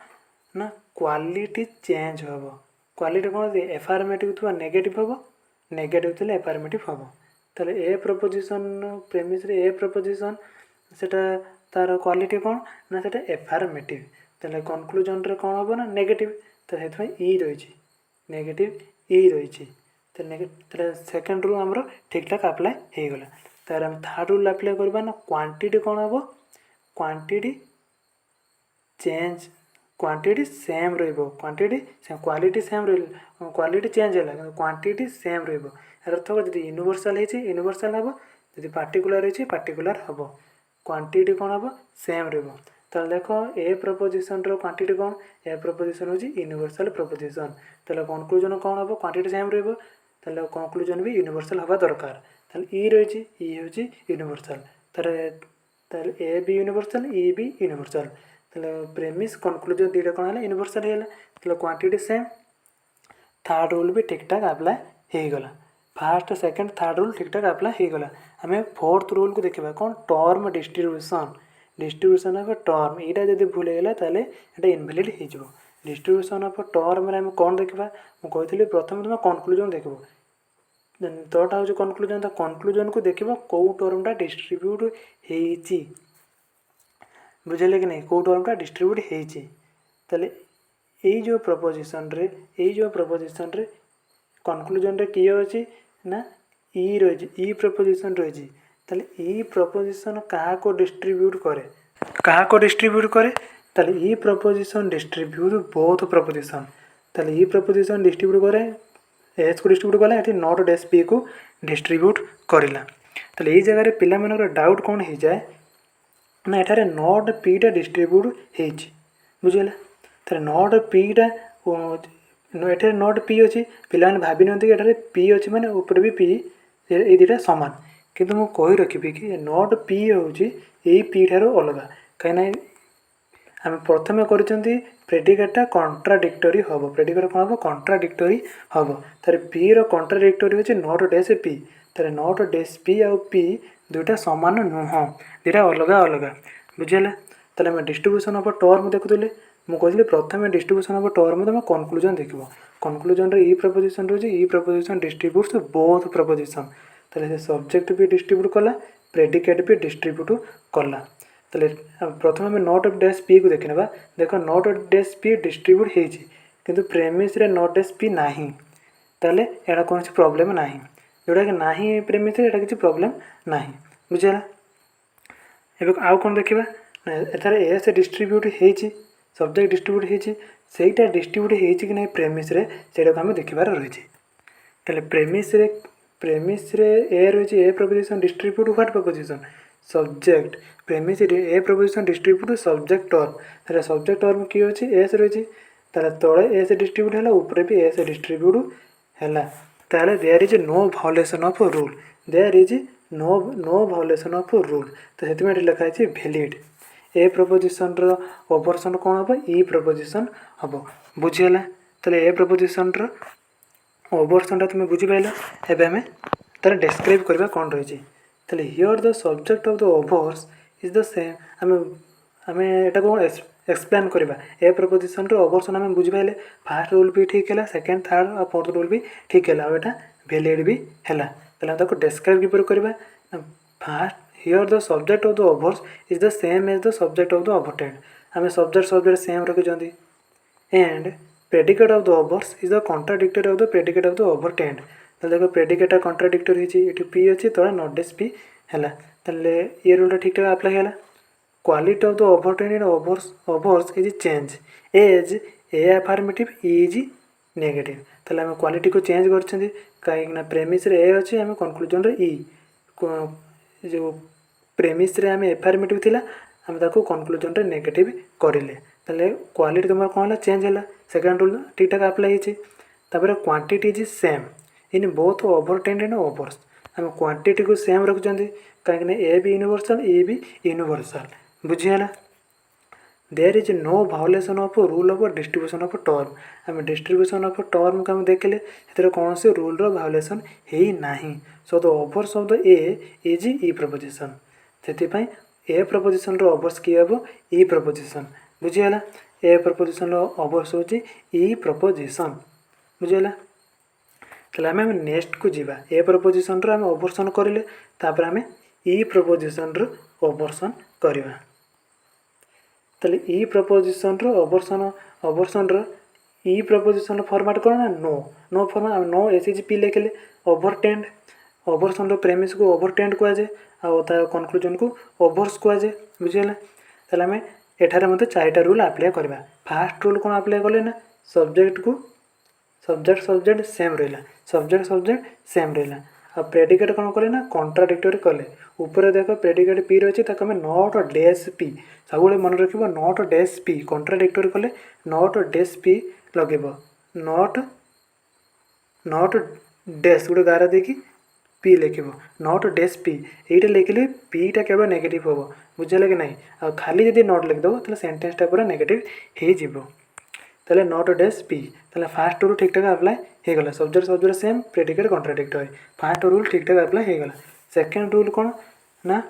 ना क्वालिटी चेंज हम क्वालिटी कौन एफर्मेटिव थोड़ा नेगेटिव हम नेगेटिव थे एफर्मेटिव हम ताले ए प्रपोजिशन प्रेमिस रे ए प्रपोजिशन सेटा तार क्वालिटी कौन ना सेटा एफर्मेटिव ताले कंक्लूजन रे कौन हम ना नेगेटिव तो से ई रही नेगेटिव ई रही तो सेकेंड रूल आमर ठीक ठाक आप्लाय हो गला तार हम थर्ड रूल आप्लाय करबा ना क्वांटिटी कौन हम क्वांटिटी चेंज क्वांटिटी सेम रहिबो क्वांटिटी सेम क्वालिटी सेम रही क्वालिटी चेंज है क्वांटिटी सेम रहिबो अर्थ जब यूनिवर्सल है यूनिवर्सल हम जब पार्टिकुलर है पार्टिकुलर हम क्वांटिटी कौन हम सेम रहिबो तो देख ए प्रपोजिशन रो क्वांटिटी कौन ए प्रपोजिशन हूँ यूनिवर्सल प्रपोजिशन तो कंक्लूजन कौन हम क्वांटिटी सेम रहिबो तो कंक्लूजन भी यूनिवर्सल हवा दरकार तो ई रही ई हूँ यूनिवर्सल तर ए भी यूनिवर्सल ई भी यूनिवर्सल तो प्रेमिस कंक्लूजन दुटा कौन है यूनिवर्सल है तो क्वांटिटी सेम थर्ड रूल भी ठीक ठाक आप्लाय हो गला फास्ट सेकंड थर्ड रूल ठीक ठाक आप्लाय हो गला आम फोर्थ रूल को देखा कौन टर्म डिस्ट्रीब्यूशन ऑफ टर्म यहाँ जब भूल होगा ताले ये इनवैलिड हो डिस्ट्रीब्यूशन ऑफ टर्म आम कौन देखा मुझे प्रथम तुम कंक्लूजन देख तोटा हूँ कंक्लूजन तो कंक्लूजन को देखा कौ टर्मटा डिस्ट्रीब्यूट हो बुझे कि नहीं कौ टर्मटा डिस्ट्रीब्यूट होते यही जो प्रपोजिशन रे कंक्लूजन रे किए अच्छी ना ई रही ई प्रपोजिशन रही ई प्रपोजिशन क्या को डिस्ट्रीब्यूट करे ताले ई प्रपोजिशन डिस्ट्रीब्यूट बोथ प्रपोजिशन ताले ई प्रपोजिशन डिस्ट्रीब्यूट करे एस को डिस्ट्रीब्यूट कला ये नॉट डैश पी को डिस्ट्रीब्यूट करला ताले यही जगह पिला मानकर डाउट कौन हो जाए ना एठारे नॉट पीटा डिस्ट्रीब्यूट हो बुझेगा तो नॉट पीटा एठारे नॉट पी अच्छी पिला भावी कि एठारे पी अच्छी माने ऊपर भी पी ये दुटा सामान किंतु मु कही रखी कि नॉट पी हूँ यही पी ठार अलग कहीं आम प्रथम कर प्रेडिकेटा कॉन्ट्राडिक्टरी हम प्रेडिकेट कौन हम कॉन्ट्राडिक्टरी हम तार पी रो कॉन्ट्राडिक्टरी हूँ नॉट डैश पी तार नॉट डैश पी आउ पी दुईटा सामान नुह दुईटा अलग अलग बुझेगा ताले आम डिस्ट्रीब्यूशन ऑफ टर्म देखुले मुझे प्रथम डिस्ट्रीब्यूशन ऑफ टर्म तुम कंक्लूजन देख कंक्लूजन ई प्रपोजिशन रही ई प्रपोजिशन डिस्ट्रीब्यूट्स बोथ प्रपोजिशन ताले सब्जेक्ट भी डिस्ट्रीब्यूट कला प्रेडिकेट भी डिस्ट्रीब्यूट कला ताले प्रथम आम नॉट डैश पी को देखने देख नॉट डैश पी डिस्ट्रीब्यूट होती किंतु प्रेमिस रे नॉट डैश पी नाही ताले एटा कौन प्रॉब्लम नाही जोटा कि नाही प्रेमिस रे एटा किसी प्रॉब्लम नाही बुझेगा एबे आउ कौन देखा एथार एस डिस्ट्रीब्यूट होती सब्जेक्ट डिस्ट्रीब्यूट होती सेटा डिस्ट्रीब्यूट होती कि नहीं प्रेमिस रे सेटा आम देखबार रही ताले प्रेमिस रे ए रही A proposition distribute what proposition subject premise A proposition distribute subject term ताले सब्जेक्ट टर्म किए अच्छी एस रही ताले तले एस डिस्ट्रीब्यूट है ऊपर भी एस डिस्ट्रीब्यूट है ताले there is no violation of rule there is no violation of rule तो से लिखाई वैलिड ए प्रपोजिशन रो ओवरसन कौन हम ई प्रपोजिशन हम बुझीगला ताले ए प्रपोजिशन रो ओवरसन तुम बुझीपाल एवं आम तार डिस्क्राइब करवा कौन रही ताले here the subject of the obverse is the same आम एटा को एक्सप्लेन करवा ए प्रपोजिशन रो ओवरसन आम बुझीपाले फास्ट रूल भी ठीक है सेकेंड थर्ड और फोर्थ रूल भी ठीक है और यहाँ वैलिड भी है ताको डिस्क्राइब किपर करवा first here the subject of the obverse is the same as the subject of the obvertend आम सब्जेक्ट सेम रखी and predicate of the obverse is the contradictory of the predicate of the obvertend देखो predicate contradictory ये P अच्छी तले not dash P है ये rule ठीक ठाक अप्लाई है quality of the obvertend obverse is change as a affirmative is negative ताले आम क्वालिटी को चेंज कर कहीं प्रेमिस ए अच्छे आम कनक्लूजन इ जो प्रेमिस आम एफर्मेटिव थिला आम ताको कनक्लूजन रे नेगेटिव करें ताले क्वालिटी तुम कौन है चेंज है सेकेंड रूल ठीक ठाक अप्लाई होपर quantity is same in both obvertend and obverse आम क्वांटिटी को सेम रखुं कहीं ए भी यूनिवर्सल ए भी यूनिवर्सल बुझीगला there is no violation of rule of distribution of term आम डिस्ट्रीब्यूशन ऑफ टर्म को देखले कौन से रूल रो वायोलेशन है ना so the obverse of the A is E proposition से ए प्रपोजिशन रो ओवर्स किए हम ई प्रपोजिशन बुझीगला ए प्रपोजिशन रो ओवर्स हो ई प्रपोजिशन बुझीगला ताले आम नेक्स्ट को जीवा ए प्रपोजिशन रो आम ओवर्सन करें तापर आम ई प्रपोजिशन रो ओवर्सन करवा ताले ई प्रपोजिशन रो ओवर्सन रो ई प्रपोजिशन फॉर्मेट कौन ना no no format no S P लिखले ओवरटेंड ओवर्सन रो प्रेमिस को ओवरटेंड कहुए आ कनक्लूजन को ओवर्स कहुए बुझीगला ताले आम एठारे मत चारिटा रूल अप्लाई करवा फास्ट रूल कौन अप्लाई कले ना सब्जेक्ट को सब्जेक्ट सेम रहा सब्जेक्ट सेम रहा आ प्रेडिकेट कौन कले ना कंट्राडिक्टरी कले ऊपर देख प्रेडिकेट पी रही है आम नॉट डेज पी सब मन रख नॉट डेज पी कंट्राडिक्टरी कले नॉट डेज पी लगे नॉट डेज गोटे गार देखी पी लिख नॉट डेज पी यहीटा लिखले पीटा केवल नेगेटिव हम बुझे कि नहीं आ खाली जब नॉट लिखिदेव तो सेंटेंसटा पूरा नेगेटिव हो नॉट डेज पी ताले फास्ट रूल ठीक ठाक अप्लाई होगला subject same predicate contradictory first rule ठीक ठाक अप्लाई होगला सेकेंड रूल कौन ना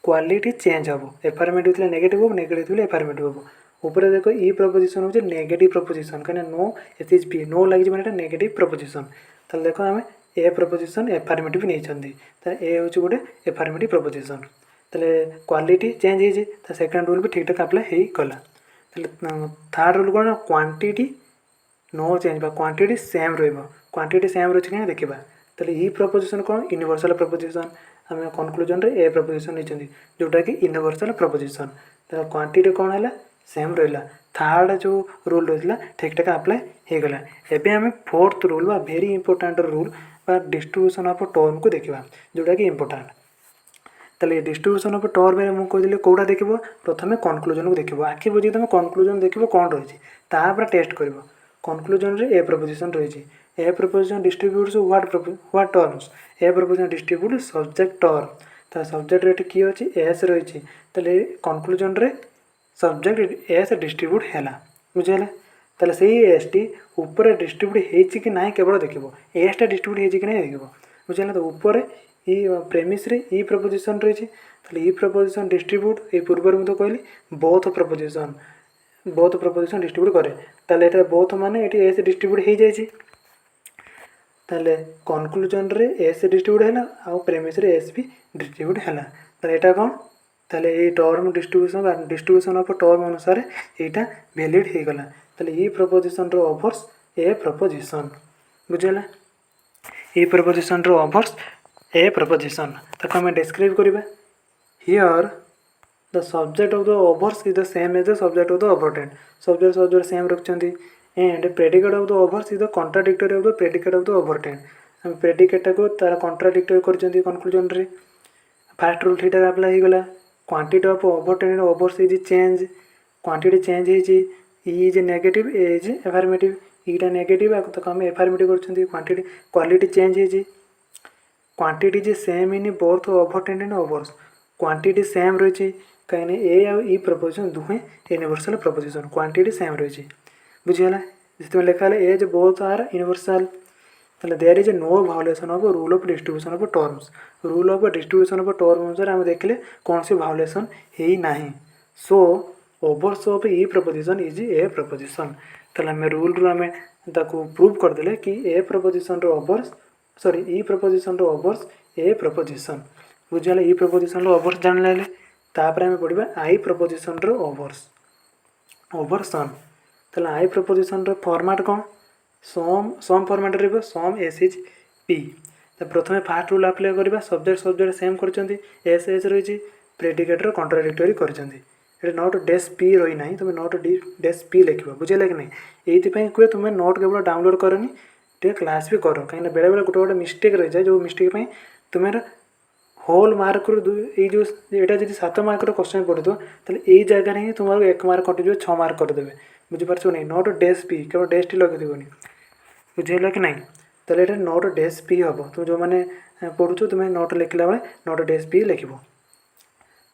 क्वालिटी चेंज हम एफर्मेटिव थे नेगेटिव हम नेगेटिव थे एफर्मेटिव हम ऊपर देखो ई प्रपोजिशन हो नेगेटिव प्रपोजिशन कहीं no S is P no लगी मैंने नेगेटिव प्रपोजिशन ताले देखो आम ए प्रपोजिशन एफर्मेटिव नहीं ए हूँ गोटे एफर्मेटिव प्रपोजिशन ताले क्वालिटी चेंज हो सेकेंड रूल भी ठीक ठाक अप्लाई होगला थर्ड रूल कौन quantity no change quantity same quantity same रही क्या देखा ताले ई प्रपोजिशन कौन यूनिवर्सल प्रपोजिशन आम कनक्लूजन रे ए प्रपोजिशन नहीं जोटा कि यूनिवर्सल प्रपोजिशन तो क्वांटिटी कौन है सेम रहा थर्ड जो रूल रही ठीक ठाक अप्लाई होगला एवं आम फोर्थ रूल बा वेरी इंपोर्टाट रूल बा डिस्ट्रीब्यूशन ऑफ टर्म को देखा जोटा कि इंपोर्टाट ताले डिस्ट्रीब्यूशन ऑफ टर्म में मुझे कहली कौटा देख प्रथम कनक्लूजन को देख आखि बुझी तुम कनक्लूजन देख कौन रही टेस्ट कर कनक्लूजन रे ए प्रपोजिशन रही A proposition distributes what terms A proposition distribute subject term तो सब्जेक्ट रेट किए अच्छी एस रही कनक्लूजन रे सब्जेक्ट एस डिस्ट्रीब्यूट है बुझे ताले से एस टी ऊपर डिस्ट्रीब्यूट हो कि ना केवल देख एसटा डिस्ट्रीब्यूट हो कि ना देख बुझे तो ऊपर प्रेमिस रे ई प्रपोजिशन रही ई प्रपोजिशन डिस्ट्रीब्यूट ये पूर्व मुझे कहली बोथ प्रपोजिशन डिस्ट्रीब्यूट करे ताले बोथ माने ये एस डिस्ट्रीब्यूट हो जाए ताले कनक्लूजन रे एस डिस्ट्रीब्यूट है आउ प्रेमिस रे एस भी डिस्ट्रीब्यूट है ताले एटा कौन ताले ये टर्म डिस्ट्रीब्यूशन ऑफ टर्म अनुसार यहाँ वैलिड हो गला ताले ई प्रपोजिशन रो ओवर्स ए प्रपोजिशन बुझेला ई प्रपोजिशन रो ओवर्स ए प्रपोजिशन ताको हमें डिस्क्राइब करबा here the subject of the obverse is the same as the subject of the obvertend subject same रखछंती and predicate of the obverse is the contradictory of the predicate of the obvertend हम predicate को तार contradictory करछंती conclusion रे first rule ठीक apply हो गला quantity of ओवरटेन and obverse is change quantity change होई is negative A is affirmative ईटा नेगेटिव तो हम एफर्मेटिव करछंती क्वांटिटी क्वालिटी चेंज होई quantity is same in both obvertend and obverse quantity same रही कहीं ए आ ई प्रपोजिशन दुहे यूनिवर्सल प्रपोजिशन क्वांटिटी सेम रही बुझीगला जितने लिखा है एज बोथ आर यूनिवर्सल ताले there is no violation of rule of distribution of terms rule of distribution of term अनुसार आम देखले कौन सी वायोलेशन है ना so obverse of E proposition is A proposition ताले आम रूल रू आम ताको प्रूव करदेले कि ए प्रपोजिशन रो ओवर्स सॉरी ई प्रपोजिशन रो ओवर्स ए प्रपोजिशन बुझीगला ई प्रपोजिशन रो ओवर्स जान ले तापर आम पढ़ा आई प्रपोजिशन रो ओवर्स ओवर्सन ताले आई प्रपोजिशन रो फॉर्मेट कौन सम फॉर्मेट रे सम एस इज पी। तो प्रथम फास्ट रूल आप्लाय करवा सब्जेक्ट सब्जेक्ट सेम कर एस एच रही प्रेडिकेटर कॉन्ट्राडिक्टरी कर नोट डेस पी रही ना तुम नोट डेस पी लिख बुझे कि नहीं ये कहे तुम नोट केवल डाउनलोड करनी टे क्लास भी कर कहीं बेले बेले गोटे गोटे मिस्टेक रही जाए जो मिस्टेक तुम होल मार्क रू ये जो यहाँ जब 7 मार्कर क्वेश्चन पड़े तो ये जगह ही तुम 1 मार्क कटिज 6 मार्क करदे बुझीपार नहीं नोट डेस पी केवल डेस टी लगे बुझेगा कि नहीं तो ये नोट डेस पी हम तुम जो मैंने पढ़ुच तुम नोट लिखला बेले नोट डेस पी लिख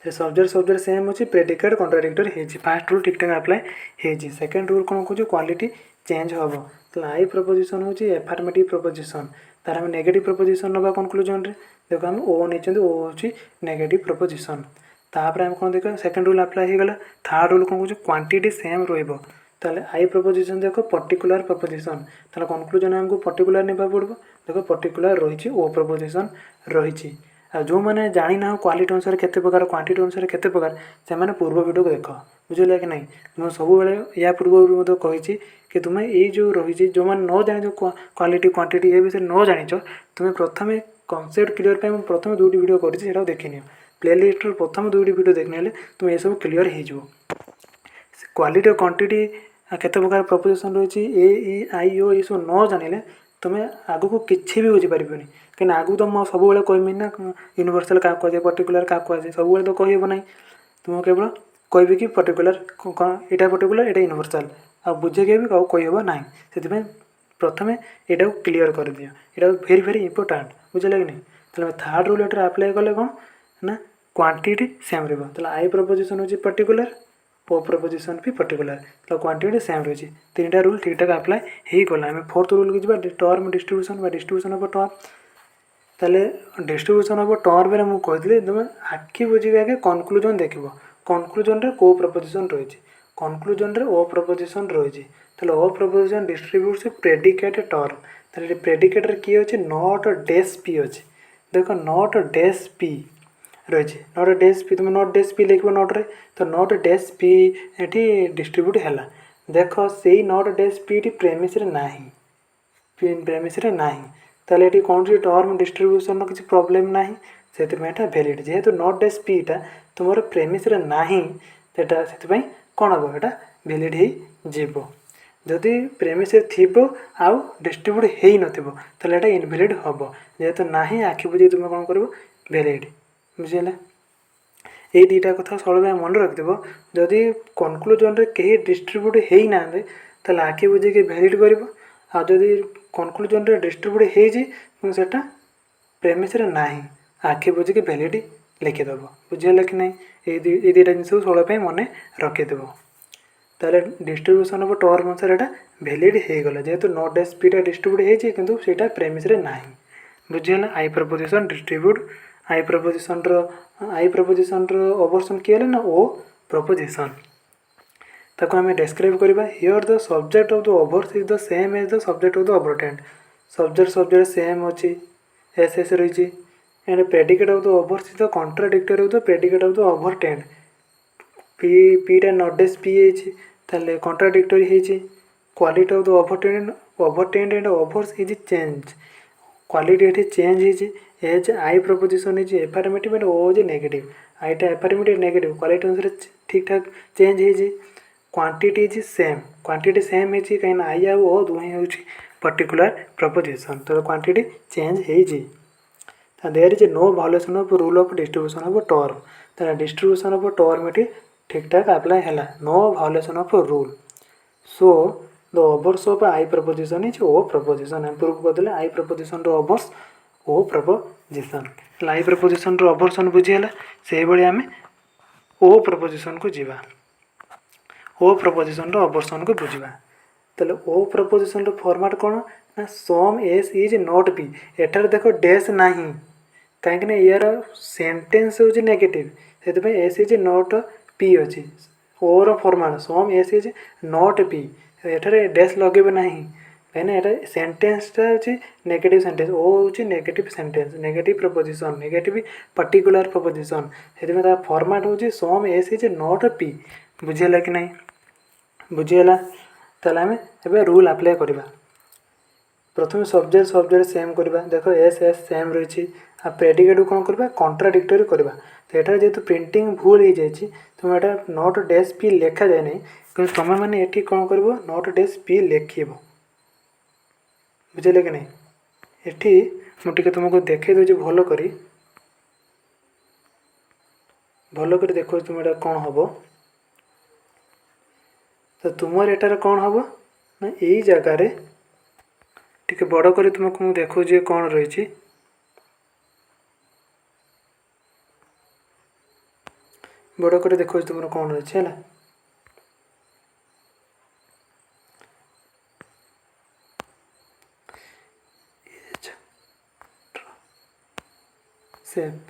सब्जेक्ट सब्जेक्ट सेम अच्छी प्रेडिकेट कॉन्ट्राडिक्टरी हो फास्ट रूल ठीक ठाक आप्लाय हो सेकेंड रूल कौन कह क्वालिटी चेंज हम तो आई प्रपोजिशन हूँ एफर्मेटिव प्रपोजिशन तार आम नेगेटिव प्रपोजिशन ना कनक्लूजन रे देखो आम ओ नहीं ओ हूँ नेगेटिव प्रपोजिशन तापर आम कौन देख सेकेंड रूल आप्लाय हो गला थर्ड रूल कौन कह क्वांटिटी सेम रही आई प्रपोजिशन देख पर्टिकुलर प्रपोजिशन ताहले कनक्लूजन आमको पर्टिकुलर नहीं पड़ो देखो पर्टिकुलर रही ओ प्रपोजिशन रही जो मैंने जानी ना क्वालिटी अनुसार केते प्रकार क्वांटिटी अनुसार केते प्रकार से मैंने पूर्व वीडियो को देख बुझे कि नहीं तुम सब या पूर्व कही कि तुम्हें ये जो रही जो मैंने न जान क्वालिटी क्वांटिटी ये विषय न जान तुम्हें प्रथम कनसेप्ट क्लीयर पर प्रथम 2टी वीडियो कर देखनी प्ले लिस्ट प्रथम 2टी वीडियो देखने तुम ये सब क्लीयर हो क्वालिटी और क्वांटिटी केते प्रकार प्रपोजिशन रही ए ई आई ओ ये सब न जानिले तुम्हें आग को किसी भी बुझीपार कहीं आगू तो मैं सब कहमी ना यूनिवर्सल क्या कहुए पर्टिकुलर क्या कहुए सब तो कहब ना तुम केवल कहबी कि पर्टिकुलर यहाँ पर्टिकुलर यहाँ यूनिवर्सल आ बुझे भी कहब ना से प्रथम यहाँ क्लीयर कर दियो यहाँ भेरी भेरी इंपोर्टाट बुझे कि नहीं तो थर्ड रूल ये आप्लाय कले कौन ना क्वांटिटी सेम रही आई प्रपोजिशन हूँ पर्टिकुलर ओ प्रपोजिशन भी पर्टिकुलर तो क्वांटिटी सेम रही 3टा रूल ठीक ठाक आप्लाय हो गला आम फोर्थ रूल की term distribution distribution of term ताले डिस्ट्रीब्यूशन ऑफ टर्म में मुझे कहती तुम आखि बुझे आगे कनक्लूजन देख कनक्लूजन रे को प्रपोजिशन रही कनक्लूजन रे ओ प्रपोजिशन रही ओ प्रपोजिशन डिस्ट्रीब्यूट प्रेडिकेट टर्म ताले प्रेडिकेट किए अच्छे नॉट डेस पी अच्छे देख नॉट डेस पी रही नोट डेस पी तुम नोट डेस पी लिख नोट रे तो नोट डेस पी ये डिस्ट्रीब्यूट है देख से नोट डेस पी प्रेमिस ना प्रेमिस ना ताले ये कौन सी टर्म डिस्ट्रीब्यूशन किसी प्रोब्लेम ना से वैलिड जेहेतु नोट डेस पीटा तुम प्रेमिस ना से कौन हम यहाँ वैलिड हो जदि प्रेमिस थी आउ डिस्ट्रीब्यूट हो ना इनवैलिड हम जेहेतु ना आखि बुझे तुम कौन कर वैलिड बुझीगला ये 2टा कथा सब मन रखिदेव जदि कनक्लूजन रे कहीं डिस्ट्रीब्यूट हो ना तो आखि बुझे वैलिड कर कनक्लूजन रे डिस्ट्रीब्यूट होटा प्रेमिस ना आखि बुझे वैलिड लिखिदेव बुझीगला कि नहीं ये 2टा जिन सब मन रखिदेव ताले डिस्ट्रीब्यूशन ऑफ टर्म अनुसार यहाँ वैलिड हो गला जेहेतु नोट डेस पीटा डिस्ट्रीब्यूट होती किंतु सेटा प्रेमिस ना बुझीगला I proposition distribute I proposition obversion किए ना ओ प्रपोजिशन ताको आम डिस्क्राइब करवा here the subject of the obverse is the same as the subject of the obvertend subject subject same अच्छी एस एस रही and predicate of the obverse is the contradictory of the predicate of the obvertend P पीटा not dash P है contradictory है quality of the obvertend and obverse is change quality ये change हो as I proposition is affirmative and O is negative आईटा affirmative negative quality अनुसार ठीक ठाक change हो क्वांटिटी इज सेम है कहीं आई आ ओ दुहे हूँ पर्टिकुलर प्रपोजिशन तो क्वांटिटी चेंज हो there is no violation of rule of distribution of term तो डिस्ट्रीब्यूशन ऑफ टर्म ये ठीक ठाक अप्लाई है no violation of rule so the obverse of I proposition is O proposition हम prove करदे I proposition obverse O proposition I proposition obversion बुझीगला से भाई आम ओ प्रपोजिशन को जीवा ओ प्रपोजिशन ओवर्सन को बुझा ताले ओ प्रपोजिशन फॉर्मेट कौन ना सम एस इज नॉट पी एठार देख डेस ना कहीं यार सेंटेंस हूँ नेगेटिव से एस इज नॉट पी अच्छी ओर format some S is not P एठार डेस लगे ना कहीं यहाँ सेंटेंसटा हूँ नेगेटिव सेंटेंस ओ हूँ negative sentence negative preposition negative particular preposition से फॉर्मेट हूँ सम एस इज नॉट पी बुझीगला कि नहीं बुझीगला ताले आम ए रूल आप्लाय करवा प्रथम सब्जेक्ट सब्जेक्ट सेम करवा देख एस एस सेम रही प्रेडिकेट को कौन करवा कंट्राडिक्टरी करवा तो यहाँ जेहतु प्रिंटिंग भूल हो जाए तुम यहाँ नॉट डैश पी लिखा जाए नहीं कि तुम मैंने ये कौन कर नॉट डैश पी लिख बुझे कि नहीं ये मुझे तुमको देखे दूसरी भल कर देखो तुम यहाँ कौन हम तो तुम एटार कौन हम ना यही जगार टिके बड़ कर तुमको मुझे देखो कौन रही बड़ कर देखो तुम कौन रही है सेप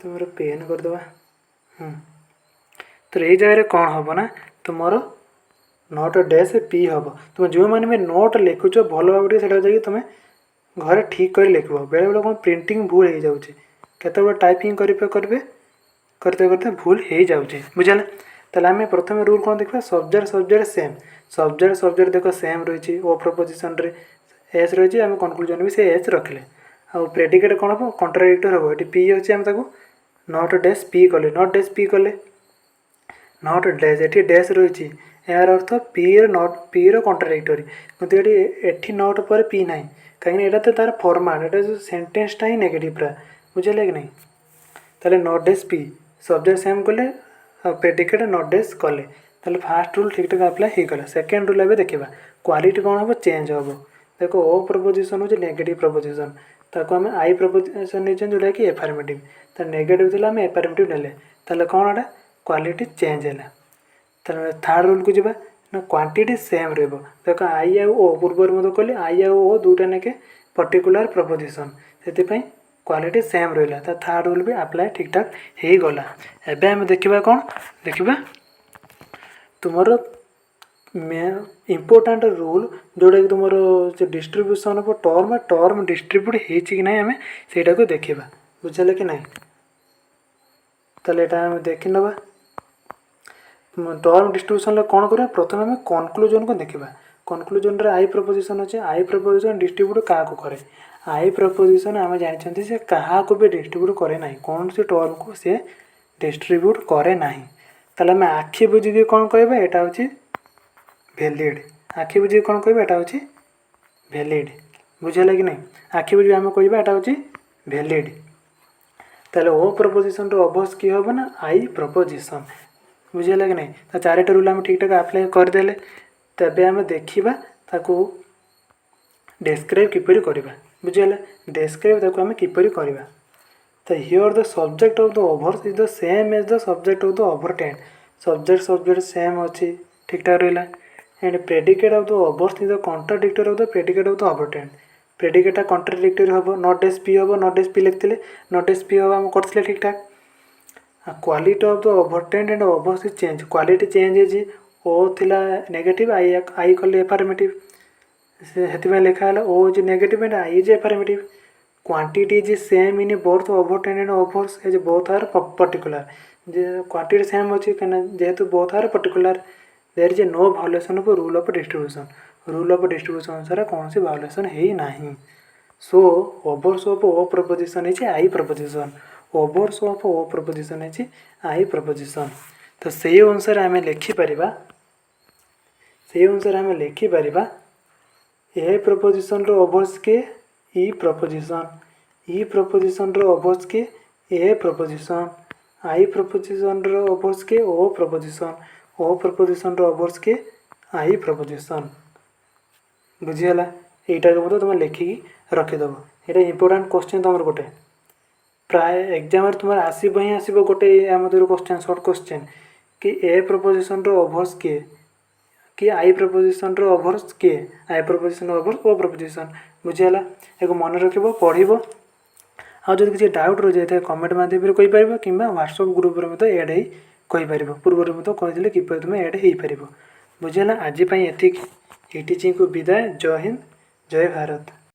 तुम पेन करदे तो यही जगह कौन हम ना तुम नोट डैश पी हम तुम जो मैंने भी नोट लिखुच भल भाव से तुम घर ठीक कर लिख बेले बेले कौन प्रिंटिंग भूल हो जाऊँगी केत टाइपिंग करते करते भूल हो जाऊँगी बुझे ताले आम प्रथम रूल कौन देखा subject subject same subject subject देख सेम रही ओ प्रपोजिशन रे एस रही आम कनक्लूजन भी से एस रखिले आ प्रेडिकेट कौन हम कंट्राडिक्टर हम ये पी अच्छे आम नॉट डैश पी कले नॉट डैश पी कले नॉट डैश ये डैश रही यार अर्थ पी नॉट पी कंट्राडिक्टरी कितु ये नॉट पर पी ना कहीं यहाँ तो तार फॉर्माट ये सेंटेंसटा ही नेगेटिव पूरा बुझे कि नहीं ताले not dash P subject same कले प्रेडिकेट नॉट डैश कले ताले फास्ट रूल ठीक ठाक अप्लाई हो गला सेकेंड रूल ए देखा क्वालिटी कौन हम चेंज हम देखो ओ प्रपोजिशन हूँ नेगेटिव प्रपोजिशन ताको आम आई प्रपोजिशन नहीं जोटा कि एफर्मेटिव तो नेगेटिव थी आम एफर्मेटिव नेले ताले कौन एटा क्वालिटी चेंज है थर्ड रूल को जी ना क्वांटिटी सेम रही देख आई आउ ओ पूर्व मत कहली आई आउ ओ दूटा नेके पर्टिकुलर प्रपोजिशन से क्वालिटी सेम रहा तो थर्ड रूल भी अप्लाई ठीक ठाक हो गला एबे हम देखा कौन देखा तुमर इम्पोर्टाट रूल जोटा कि तुम जो डिस्ट्रीब्यूशन ऑफ टर्म डिस्ट्रीब्यूट हो ना आम से देखा बुझे कि नहीं ताले आम देखी नवा टर्म डिस्ट्रीब्यूशन कौन कर प्रथम आम कनक्लूजन को देखा कनक्लूजन रे आई प्रपोजिशन अच्छे आई प्रपोजिशन डिस्ट्रीब्यूट क्या करे आई प्रपोजिशन आम जानते से क्या भी डिस्ट्रीब्यूट करे ना कौन से टर्म को सी डिस्ट्रीब्यूट करे ना ताले आम आखि बुझी कौन कह यहाँ हूँ भैलिड आखि बुझी कौन कह यहाँ हूँ भैलिड बुझे कि नहीं आखि बुझी आम कह यहाँ हूँ भैलिड ताले ओ प्रपोजिशन अभस किए हम ना आई प्रपोजिशन बुझे कि नहीं तो चारिटा रूल आम ठीक ठाक अप्लाई करदे तेज आम देखा ताकू डेस्क्राइब किपरि करवा बुझे डेस्क्राइब ताकू आम किपरि करवा तो here the subject of the ओभर is the same as the subject of the obvertend subject same अच्छी ठीक ठाक रहा एंड प्रेडिकेट ऑफ द ओभर is the contradictory of the predicate of the obvertend प्रेडिकेटा कंट्राडिक्टरी हम नॉट डैश पी हम not dash P लिखते not dash P हम आम करते ठीक ठाक quality of the obvertend and ओभर चेंज क्वालिटी चेंज हो थिला नेगेटिव आई कले एफर्मेटिव से लिखा है O is negative and I is affirmative quantity is same in both obvertend and obverse as both are particular quantity same अच्छी कहीं जेहेतु both are particular there is no violation of rule of distribution अनुसार कौन सी violation है ना so obverse of O proposition है I proposition obverse of O proposition है आई प्रपोजिशन तो से अनुसार आम लिखिपर ए प्रपोजिशन ओभर्स के ई प्रपोजिशन ओभर्स के ए प्रपोजिशन आई प्रपोजिशन ओभर्स के ओ प्रपोजिशन ओभर्स के आई प्रपोजिशन बुझीगला यहीटा तुम लिखिकी रखीदेव ये इंपोर्टाट क्वेश्चन तुम गोटे प्राय एग्जाम तुम आसब ही आसब गोटे क्वेश्चन शॉर्ट क्वेश्चन कि ए प्रपोजिशन ओभर्स कि आई प्रपोजिशन ओभर्स किए आई प्रपोजिशन ओभर्स ओ प्रपोजिशन बुझीगला एक मन रख पढ़ आदि किसी डाउट रही जाए कमेंट माध्यम कहीपर कि व्हाट्सएप ग्रुप में एड ही कहीपर पूर्व में कही कि तुम एड हो पार बुझीगला आज ये टीचिंग को विदाय जय हिंद जय भारत।